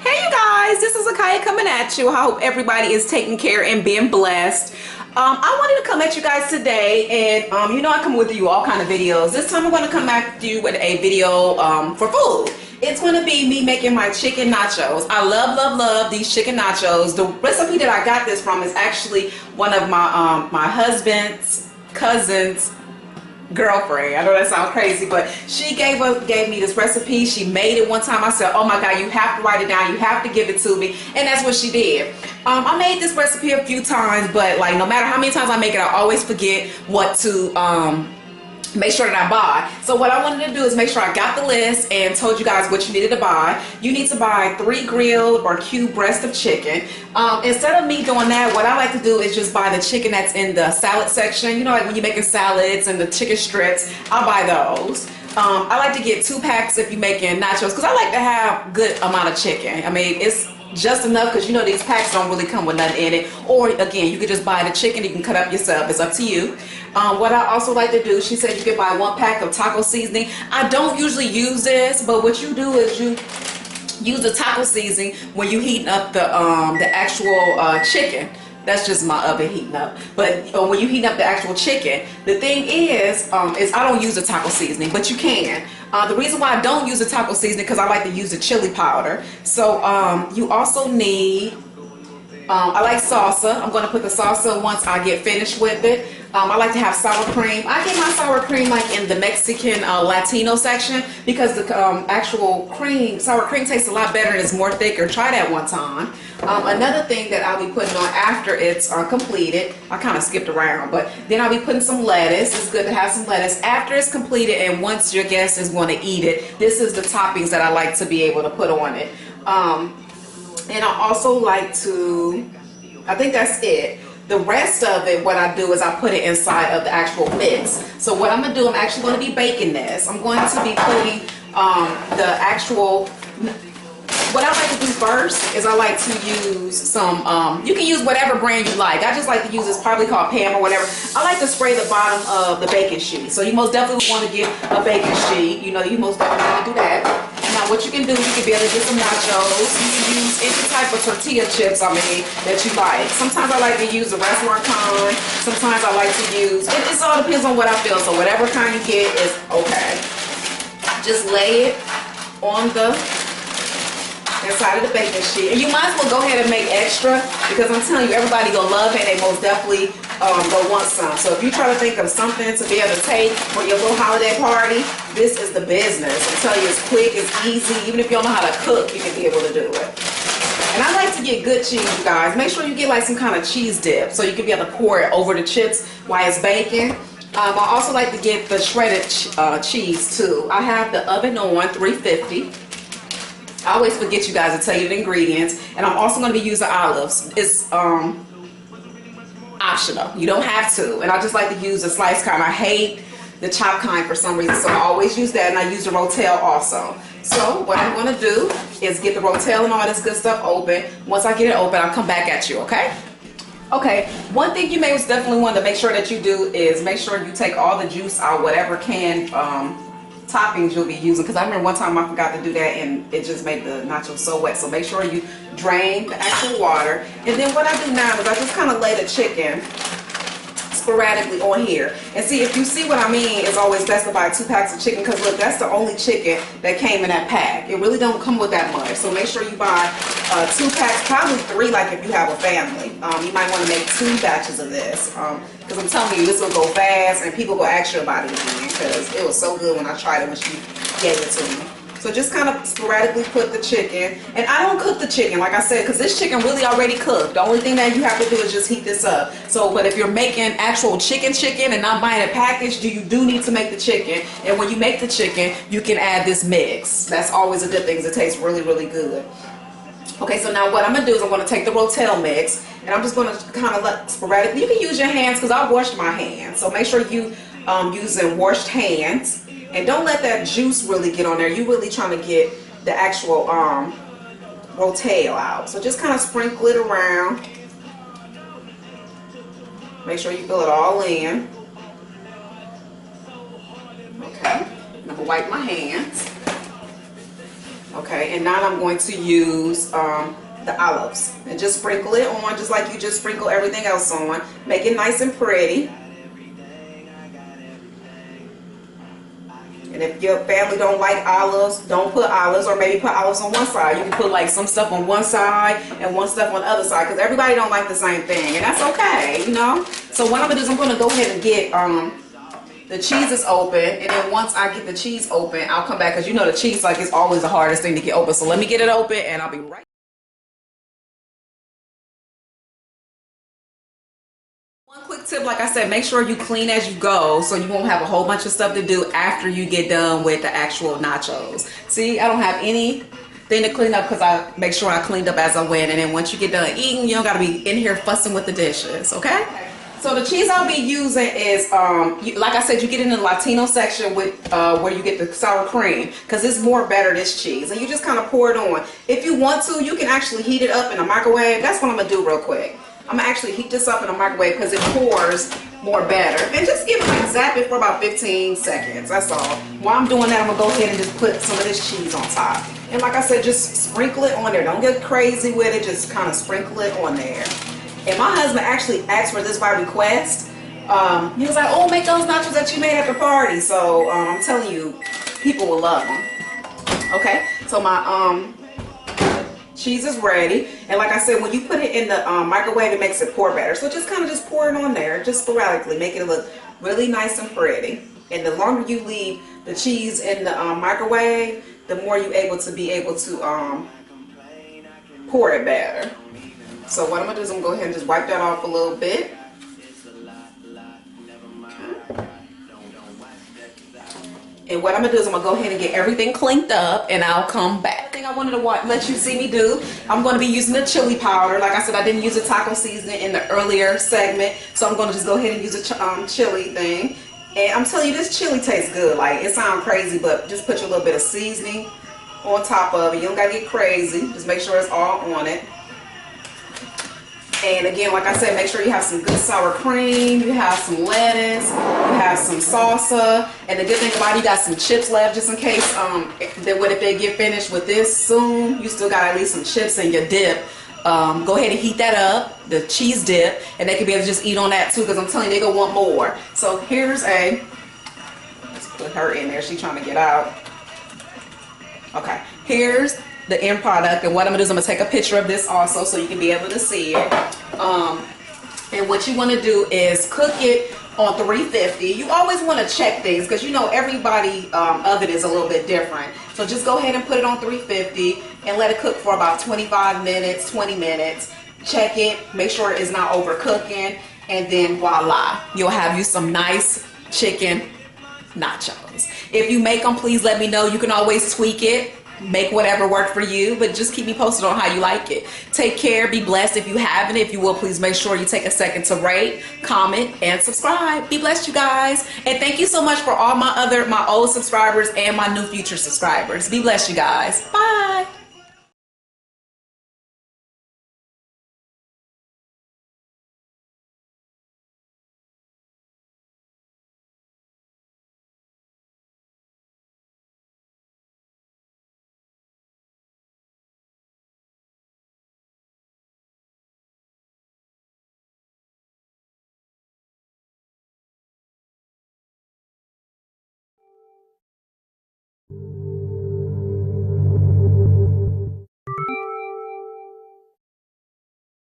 Hey you guys, this is Akaya coming at you. I hope everybody is taking care and being blessed. I wanted to come at you guys today, and you know I come with you all kind of videos. This time I'm going to come at you with a video for food. It's going to be me making my chicken nachos. I love these chicken nachos. The recipe that I got this from is actually one of my husband's cousin's girlfriend. I know that sounds crazy, but she gave me this recipe. She made it one time. I said, oh my god, you have to write it down, you have to give it to me, and that's what she did. I made this recipe a few times, but like no matter how many times I make it, I always forget what to make sure that I buy. So what I wanted to do is make sure I got the list and told you guys what you needed to buy. You need to buy 3 grilled or cubed breasts of chicken. Instead of me doing that, what I like to do is just buy the chicken that's in the salad section. You know, like when you're making salads and the chicken strips, I'll buy those. I like to get 2 packs if you're making nachos because I like to have good amount of chicken. I mean, it's just enough because you know these packs don't really come with nothing in it. Or again, you could just buy the chicken, you can cut up yourself, it's up to you. What I also like to do, she said you can buy 1 pack of taco seasoning. I don't usually use this, but what you do is you use the taco seasoning when you heating up the actual chicken. That's just my oven heating up. But when you heat up the actual chicken, the thing is I don't use the taco seasoning, but you can. The reason why I don't use the taco seasoning because I like to use the chili powder. So you also need, I like salsa. I'm going to put the salsa once I get finished with it. I like to have sour cream. I get my sour cream like in the Mexican Latino section because the actual cream, sour cream tastes a lot better and it's more thicker. Try that one time. Another thing that I'll be putting on after it's completed, I kind of skipped around, but then I'll be putting some lettuce. It's good to have some lettuce after it's completed, and once your guest is going to eat it, this is the toppings that I like to be able to put on it. And I also like to, I think that's it. The rest of it, what I do is I put it inside of the actual mix. So what I'm going to do, I'm actually going to be baking this. I'm going to be putting the actual, what I like to do first is I like to use some, you can use whatever brand you like. I just like to use this, probably called Pam or whatever. I like to spray the bottom of the baking sheet. So you most definitely want to get a baking sheet. You know, you most definitely want to do that. Now what you can do, you can be able to get some nachos. You can use any type of tortilla chips, that you like. Sometimes I like to use the restaurant kind. Sometimes I like to use, it all depends on what I feel. So whatever kind you get is okay. Just lay it on the inside of the baking sheet. And you might as well go ahead and make extra because I'm telling you, everybody gonna love it. They most definitely gonna want some. So if you try to think of something to be able to take for your little holiday party, this is the business. I'm telling you, it's quick, it's easy. Even if you don't know how to cook, you can be able to do it. And I like to get good cheese, you guys. Make sure you get like some kind of cheese dip so you can be able to pour it over the chips while it's baking. I also like to get the shredded cheese too. I have the oven on 350. I always forget, you guys, to tell you the ingredients. And I'm also going to be using olives. It's optional. You don't have to. And I just like to use the sliced kind. I hate the chopped kind for some reason. So I always use that, and I use the rotel also. So what I'm going to do is get the rotel and all this good stuff open. Once I get it open, I'll come back at you, okay? Okay, one thing you may definitely want to make sure that you do is make sure you take all the juice out, whatever canned toppings you'll be using, because I remember one time I forgot to do that and it just made the nachos so wet. So make sure you drain the actual water. And then what I do now is I just kind of lay the chicken sporadically on here. And see, if you see what I mean, it's always best to buy 2 packs of chicken because look, that's the only chicken that came in that pack. It really don't come with that much. So make sure you buy 2 packs, probably 3 like if you have a family. You might want to make 2 batches of this because I'm telling you, this will go fast and people will ask you about it again because it was so good when I tried it when she gave it to me. So just kind of sporadically put the chicken. And I don't cook the chicken, like I said, because this chicken really already cooked. The only thing that you have to do is just heat this up. So, but if you're making actual chicken and not buying a package, you do need to make the chicken. And when you make the chicken, you can add this mix. That's always a good thing because it tastes really, really good. Okay, so now what I'm going to do is I'm going to take the rotel mix. And I'm just going to kind of let sporadically. You can use your hands because I washed my hands. So make sure you using washed hands. And don't let that juice really get on there. You're really trying to get the actual rotel out. So just kind of sprinkle it around. Make sure you fill it all in. Okay. I'm going to wipe my hands. Okay, and now I'm going to use the olives and just sprinkle it on just like you just sprinkle everything else on. Make it nice and pretty. And if your family don't like olives, don't put olives, or maybe put olives on one side. You can put like some stuff on one side and one stuff on the other side, because everybody don't like the same thing, and that's okay, you know. So what I'm gonna do is I'm gonna go ahead and get the cheese is open, and then once I get the cheese open, I'll come back, because you know the cheese like is always the hardest thing to get open. So let me get it open and I'll be right. One quick tip, like I said, make sure you clean as you go so you won't have a whole bunch of stuff to do after you get done with the actual nachos. See, I don't have anything to clean up because I make sure I cleaned up as I went, and then once you get done eating, you don't gotta be in here fussing with the dishes, okay? So the cheese I'll be using is, like I said, you get in the Latino section with where you get the sour cream, because it's more better, this cheese, and you just kind of pour it on. If you want to, you can actually heat it up in a microwave. That's what I'm gonna do real quick. I'm gonna actually heat this up in a microwave because it pours more better. And just give it, like, zap it for about 15 seconds, that's all. While I'm doing that, I'm gonna go ahead and just put some of this cheese on top. And like I said, just sprinkle it on there. Don't get crazy with it, just kind of sprinkle it on there. And my husband actually asked for this by request. He was like, oh, make those nachos that you made at the party. So I'm telling you, people will love them. Okay, so my cheese is ready, and like I said, when you put it in the microwave, it makes it pour better. So just kind of just pour it on there, just sporadically, make it look really nice and pretty. And the longer you leave the cheese in the microwave, the more you're able to pour it better. So what I'm gonna do is I'm gonna go ahead and just wipe that off a little bit. And what I'm gonna do is I'm gonna go ahead and get everything cleaned up, and I'll come back. The thing I wanted to let you see me do, I'm gonna be using the chili powder. Like I said, I didn't use a taco seasoning in the earlier segment, so I'm gonna just go ahead and use a chili thing. And I'm telling you, this chili tastes good. Like, it sounds crazy, but just put your little bit of seasoning on top of it. You don't gotta get crazy. Just make sure it's all on it. And again, like I said, make sure you have some good sour cream, you have some lettuce, you have some salsa, and the good thing about it, you got some chips left just in case, if they get finished with this soon, you still got at least some chips in your dip. Go ahead and heat that up, the cheese dip, and they can be able to just eat on that too, because I'm telling you, they're going to want more. So here's let's put her in there, she's trying to get out. Okay, here's the end product, and what I'm gonna do is I'm gonna take a picture of this also so you can be able to see it. And what you want to do is cook it on 350. You always want to check things, because you know everybody oven is a little bit different. So just go ahead and put it on 350 and let it cook for about 25 minutes, 20 minutes. Check it, make sure it's not overcooking, and then voila, you'll have you some nice chicken nachos. If you make them, please let me know. You can always tweak it, make whatever work for you, but just keep me posted on how you like it. Take care, be blessed. If you haven't, if you will, please make sure you take a second to rate, comment, and subscribe. Be blessed, you guys. And thank you so much for all my old subscribers and my new future subscribers. Be blessed, you guys. Bye.